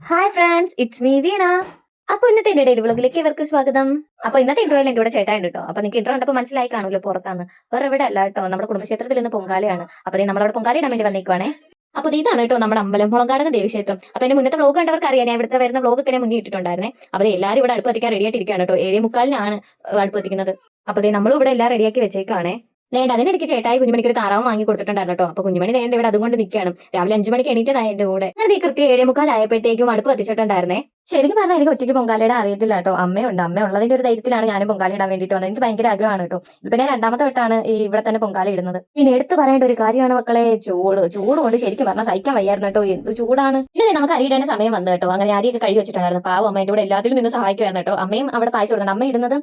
Hi friends, it's me വീണ. അപ്പൊ ഇന്നത്തെ എന്റെ ഡെയിലി വ്ളോഗിലേക്ക് ഇവർക്ക് സ്വാഗതം. അപ്പൊ ഇന്നത്തെ ഇൻട്രോയിൽ എന്റെ കൂടെ ചേട്ടായി കേട്ടോ. അപ്പൊ നിങ്ങൾക്ക് ഇൻട്രോ കണ്ടപ്പോൾ മനസ്സിലായി കാണുമല്ലോ പുറത്താണ്. വേറെ എവിടെ അല്ല കേട്ടോ, നമ്മുടെ കുടുംബക്ഷേത്രത്തിൽ ഇന്ന് പൊങ്കാലയാണ്. അപ്പൊ നമ്മളവിടെ പൊങ്കാല ഇടാൻ വേണ്ടി വന്നേക്കുവാണേ. അപ്പൊ ഇതാണ് കേട്ടോ നമ്മുടെ അമ്പലം, മുളങ്കാടകം ദേവീക്ഷേത്രം. അപ്പൊ എന്റെ മുന്നത്തെ വ്ളോഗ് കണ്ടവർക്ക് അറിയാം, ഞാൻ ഇവിടുത്തെ വരുന്ന വ്ളോഗ് ഒക്കെ മുന്നേ ഇട്ടിട്ടുണ്ടായിരുന്നേ. അപ്പൊ എല്ലാവരും ഇവിടെ അടുപ്പ് എത്തിക്കാൻ റെഡി ആയിട്ടിരിക്കുകയാണ് കേട്ടോ. 7:45 അടുപ്പ് എത്തിക്കുന്നത്. അപ്പൊ നമ്മളും ഇവിടെ എല്ലാം റെഡിയാക്കി വെച്ചേക്കാണേ. നേണ്ട അതിനിടയ്ക്ക് ചേട്ടായി കുഞ്ഞുമണിക്ക് ഒരു താറാവ് വാങ്ങി കൊടുത്തിട്ടുണ്ടായിരുന്നു കേട്ടോ. അപ്പൊ കുഞ്ഞുമണി നേണ്ട ഇവിടെ അതുകൊണ്ട് നിൽക്കുകയാണ്. രാവിലെ 5 മണിക്ക് എണീറ്റതായി എന്റെ കൂടെ. അങ്ങനെ ഈ കൃത്യം 7:45 ആയപ്പോഴത്തേക്കും അടുപ്പ് കത്തിച്ചിട്ടുണ്ടായിരുന്നേ. ശരിക്കും പറഞ്ഞാൽ എനിക്ക് ഒറ്റയ്ക്ക് പൊങ്കാലയുടെ അറിയത്തില്ല കേട്ടോ. അമ്മയുണ്ട്, അമ്മ ഉള്ളതിന്റെ ഒരു ധൈര്യത്തിലാണ് ഞാനും പൊങ്കാല ഇടാൻ വേണ്ടിയിട്ട് വന്നത്. എനിക്ക് ഭയങ്കര ആഗ്രഹമാണ് കേട്ടോ. ഇപ്പൊ ഞാൻ രണ്ടാമത്തെ വട്ടമാണ് ഇവിടെ തന്നെ പൊങ്കാല ഇടുന്നത്. പിന്നെ എടുത്ത് പറയേണ്ട ഒരു കാര്യമാണ് മക്കളെ, ചൂട് കൊണ്ട് ശരിക്കും പറഞ്ഞാൽ സഹിക്കാൻ വയ്യായിരുന്നു കേട്ടോ. എന്ത് ചൂടാണ്. പിന്നെ നമുക്ക് അരിയിടേണ്ട സമയം വന്നു കേട്ടോ. അങ്ങനെ അരിയൊക്കെ കഴുകി വെച്ചിട്ടുണ്ടായിരുന്നു. പാവം അമ്മ എന്റെ കൂടെ എല്ലാത്തിലും നിന്ന് സഹായിക്കുമായിരുന്നു കേട്ടോ. അമ്മയും അവിടെ പായസം ഇടുന്നത്. അമ്മ ഇടുന്നത്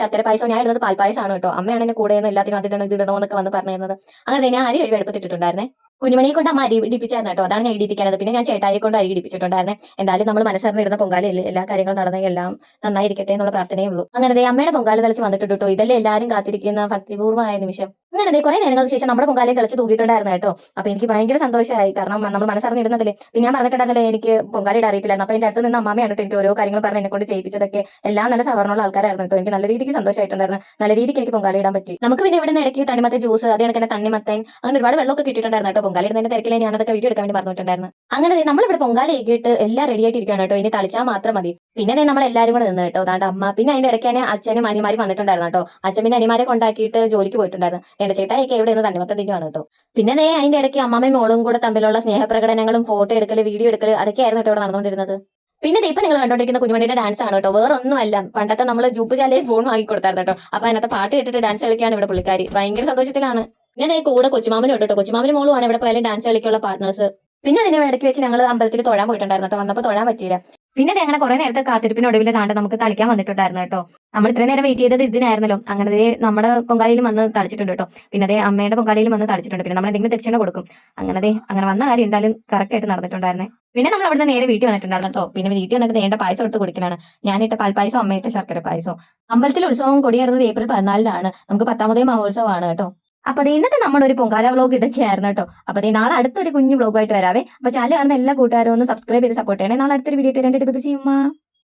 ശർക്കര പായസം, ഞാൻ ഇടുന്നത് പാൽപ്പായസമാണ് കേട്ടോ. അമ്മയാണ് എന്നെ കൂടെ എല്ലാത്തിനും അതിടണം ഇതിടണോ എന്നൊക്കെ വന്ന് പറഞ്ഞിരുന്നത്. അങ്ങനെ ഞാൻ അരി കഴുകി എടുത്തിട്ടുണ്ടായിരുന്നേ. കുഞ്ഞുമണിയെ കൊണ്ട് അമ്മ അരി ഇടിപ്പിച്ചായിരുന്നു കേട്ടോ. അതാണ് ഞാൻ ഇടിപ്പിക്കുന്നത്. പിന്നെ ഞാൻ ചേട്ടായിയെ കൊണ്ട് അരി ഇടിപ്പിച്ചിട്ടുണ്ടായിരുന്നേ. എന്തായാലും നമ്മൾ മനസ്സറിഞ്ഞിടുന്ന പൊങ്കാലയല്ലേ, എല്ലാ കാര്യങ്ങളും നടന്നെല്ലാം നന്നായിരിക്കട്ടെ എന്നുള്ള പ്രാർത്ഥനയേ ഉള്ളൂ. അങ്ങനെ അമ്മയുടെ പൊങ്കാല തെളിച്ച് വന്നിട്ടുണ്ട് കേട്ടോ. ഇതല്ലേ എല്ലാവരും കാത്തിരിക്കുന്ന ഭക്തിപൂർവ്വമായ നിമിഷം. അങ്ങനെ കുറെ നേരങ്ങൾക്ക് ശേഷം നമ്മുടെ പൊങ്കാലയും തെളിച്ച് തൂക്കിയിട്ടുണ്ടായിരുന്നു കേട്ടോ. അപ്പൊ എനിക്ക് ഭയങ്കര സന്തോഷമായി. കാരണം നമ്മൾ മനസ്സറിഞ്ഞിടുന്നതല്ലേ. പിന്നെ ഞാൻ പറഞ്ഞിട്ടുണ്ടായിരുന്നല്ലേ എനിക്ക് പൊങ്കാലയുടെ അറിയത്തില്ലായിരുന്നു. അപ്പൊ എന്റെ അടുത്ത് നിന്ന് അമ്മയാണ് കേട്ടോ എനിക്ക് ഓരോ കാര്യങ്ങൾ പറഞ്ഞ് എന്നെ കൊണ്ട് ചെയ്യിപ്പിച്ചതൊക്കെ. എല്ലാം നല്ല സഹകരണമുള്ള ആൾക്കാരായിരുന്നു കേട്ടോ. എനിക്ക് നല്ല രീതിക്ക് സന്തോഷമായിട്ടുണ്ടായിരുന്നു. നല്ല രീതിക്ക് എനിക്ക് പൊങ്കാല ഇടാൻ പറ്റി. നമുക്ക് പിന്നെ ഇവിടെ നിന്ന് ഇടയ്ക്ക് തണ്ണിമത്ത ജ്യൂസ്, അതേ കണക്ക് തന്നെ തണ്ണിമത്തൻ, അങ്ങനെ ഒരുപാട് വെള്ളമൊക്കെ കിട്ടിയിട്ടുണ്ടായിരുന്നു കേട്ടോ. പൊങ്കാല ഇടുന്നതിന്റെ തിരക്കിലെ ഞാനതൊക്കെ വീഡിയോ എടുക്കാൻ വേണ്ടി പറഞ്ഞിട്ടുണ്ടായിരുന്നു. അങ്ങനെ നമ്മളിവിടെ പൊങ്കാല ഏകിയിട്ട് എല്ലാം റെഡി ആയിട്ടിരിക്കുകയാണ് കേട്ടോ. ഇനി തളിച്ചാൽ മാത്രം മതി. പിന്നെ നമ്മൾ എല്ലാവരും കൂടെ നിന്ന് കേട്ടോ. അതാണ്ട് അമ്മ, പിന്നെ അതിന്റെ ഇടയ്ക്ക് തന്നെ അച്ഛനും അനിമാരും വന്നിട്ടുണ്ടായിരുന്നു കേട്ടോ. അച്ഛൻ പിന്നെ അനിമാരെ കൊണ്ടാക്കിയിട്ട് ജോലിക്ക് പോയിട്ടുണ്ടായിരുന്നു. എന്റെ ചേട്ടായിയൊക്കെ എവിടെ നിന്ന് തണ്ണിമത്തം തിന്നുവാണ് കേട്ടോ. പിന്നെ അതിന്റെ ഇടയ്ക്ക് അമ്മമ്മയും മോളും കൂടെ തമ്മിലുള്ള സ്നേഹപ്രകടനങ്ങളും ഫോട്ടോ എടുക്കല് വീഡിയോ എടുക്കല് അതൊക്കെയായിരുന്നു കേട്ടോ ഇവിടെ നടന്നുകൊണ്ടിരുന്നത്. പിന്നെ ഇപ്പൊ നിങ്ങൾ കണ്ടോണ്ടിരിക്കുന്ന കുഞ്ഞുമണിയുടെ ഡാൻസ് ആണ് കേട്ടോ. വേറെ ഒന്നുമല്ല, പണ്ടത്തെ നമ്മൾ ജൂപ്പ് ചാലയിൽ ഫോൺ വാങ്ങി കൊടുത്തായിരുന്നു കേട്ടോ. അപ്പൊ അതിനകത്ത് പാട്ട് കേട്ടിട്ട് ഡാൻസ് കളിക്കാണ് ഇവിടെ പുള്ളിക്കാരി. ഭയങ്കര സന്തോഷത്തിലാണ്. പിന്നെ കൂടെ കൊച്ചുമാമനും കേട്ടോ. കൊച്ചുമാമനും മോളുമാണ് ഇവിടെ പോയാലും ഡാൻസ് കളിക്കാനുള്ള പാർട്ട്നേഴ്സ്. പിന്നെ അതിന്റെ ഇടയ്ക്ക് വെച്ച് ഞങ്ങൾ അമ്പലത്തിൽ തൊഴാൻ പോയിട്ടുണ്ടായിരുന്നു കേട്ടോ. വന്നപ്പോൾ തൊഴാൻ പറ്റിയില്ല. പിന്നെ അങ്ങനെ കുറെ നേരത്തെ കാത്തിരിപ്പിനൊടുവിൽ താണ്ട് നമുക്ക് തളിക്കാൻ വന്നിട്ടുണ്ടായിരുന്നു കേട്ടോ. നമ്മൾ ഇത്രയും നേരം വെയിറ്റ് ചെയ്തത് ഇതിനായിരുന്നല്ലോ. അങ്ങനെ നമ്മുടെ പൊങ്കാലയിലും വന്ന് തളിച്ചിട്ടുണ്ട് കേട്ടോ. പിന്നെ അമ്മയുടെ പൊങ്കാലയിലും വന്ന് തളിച്ചിട്ടുണ്ട്. പിന്നെ നമ്മൾ എന്തെങ്കിലും ദക്ഷിണ കൊടുക്കും. അങ്ങനെ വന്ന കാര്യം എന്തായാലും കറക്റ്റ് ആയിട്ട് നടന്നിട്ടുണ്ടായിരുന്നേ. പിന്നെ നമ്മൾ അവിടെ നേരെ വീട്ടിൽ വന്നിട്ടുണ്ടായിരുന്നു കേട്ടോ. പിന്നെ വീട്ടിൽ വന്നിട്ട് നേണ്ട പായസം എടുത്ത് കുടിക്കലാണ്. ഞാനിട്ട പാൽപ്പായസം, അമ്മയിട്ട ശർക്കര പായസം. അമ്പലത്തിലെ ഉത്സവം കൊടിയേറുന്നത് ഏപ്രിൽ 14 നമുക്ക് 10ാമതേ മഹോത്സവമാണ് കേട്ടോ. അപ്പൊ ഇന്നത്തെ നമ്മുടെ ഒരു പൊങ്കാല വ്ളോഗ് ഇതൊക്കെയായിരുന്നു കേട്ടോ. അപ്പൊ നാളെ അടുത്തൊരു കുഞ്ഞു വ്ളോഗായിട്ട് വരാവേ. അപ്പൊ ചാനൽ കാണുന്ന എല്ലാ കൂട്ടുകാരും ഒന്ന് സബ്സ്ക്രൈബ് ചെയ്ത് സപ്പോർട്ട് ചെയ്യണേ. നാളെ അടുത്തൊരു വീഡിയോ ചെയ്യാൻ